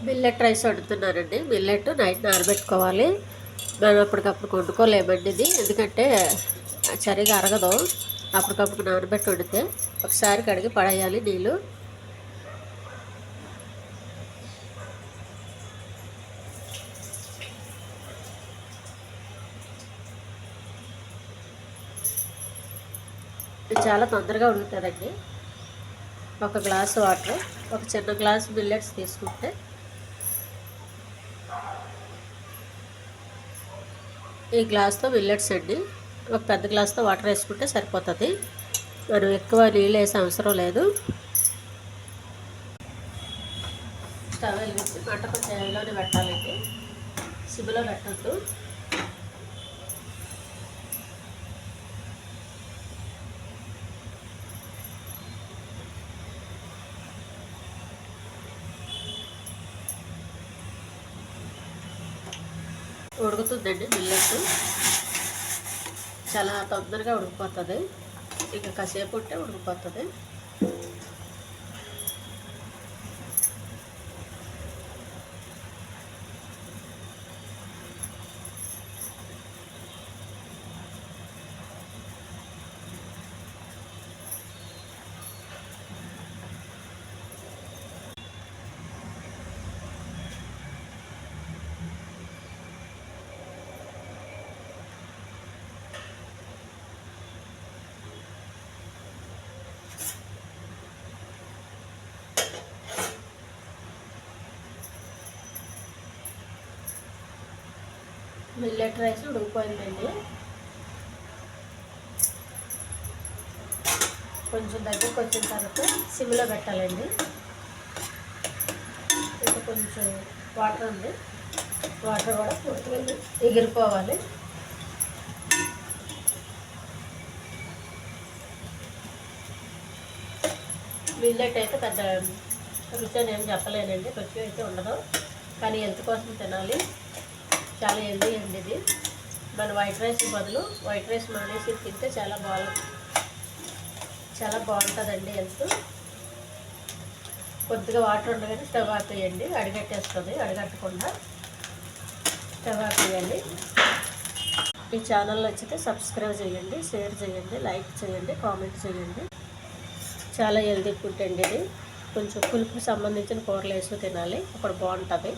Millet rice వండుతున్నానండి. Millet night నానబెట్టుకోవాలి. మనం అప్పటికప్పుడు వండుకోలేమండి ఇది, ఎందుకంటే సరిగా అరగదు. అప్పటికప్పుడు నానబెట్టి వండితే ఒకసారి కడిగి పడేయాలి నీళ్ళు. ఇది చాలా తొందరగా ఉడుకుతుందండి. ఒక గ్లాసు వాటర్, ఒక చిన్న గ్లాసు మిల్లెట్స్ తీసుకుంటే ఈ గ్లాస్తో మిల్లెట్స్ అండి, ఒక పెద్ద గ్లాస్తో వాటర్ వేసుకుంటే సరిపోతుంది. మనం ఎక్కువ నీళ్ళు వేసే అవసరం లేదు. స్టవ్ వెలిగించి మంట కొంచెం హైలోనే పెట్టాలండి, సిమ్లో పెట్టద్దు. ఉడుకుతుందండి మిల్లెట్, చాలా తొందరగా ఉడికిపోతుంది. ఇంకా కాసేపు ఉంటే ఉడికిపోతుంది. మిల్లెట్ రైస్ ఉడికిపోయిందండి. కొంచెం దగ్గరికి వచ్చిన తర్వాత సిమ్లో పెట్టాలండి. ఇంకా కొంచెం వాటర్ ఉంది, వాటర్ కూడా పూర్తిగా ఎగిరిపోవాలి. మిల్లెట్ అయితే పెద్ద రుచి అని ఏం చెప్పలేనండి, రుచి అయితే ఉండదు, కానీ హెల్త్ కోసం తినాలి. చాలా హెల్దీ అండి ఇది. మన వైట్ రైస్ బదులు వైట్ రైస్ మానేసి తింటే చాలా బాగుంటుందండి హెల్త్. కొద్దిగా వాటర్ ఉండగానే స్టవ్ ఆపేయండి, అడిగట్టేస్తుంది. అడిగట్టకుండా స్టవ్ ఆపేయండి. ఈ ఛానల్ నచ్చితే సబ్స్క్రైబ్ చేయండి, షేర్ చేయండి, లైక్ చేయండి, కామెంట్ చేయండి. చాలా హెల్దీ ఫుడ్ అండి ఇది. కొంచెం పులుపుకి సంబంధించిన కూరలు వేసి తినాలి, అప్పుడు బాగుంటుంది.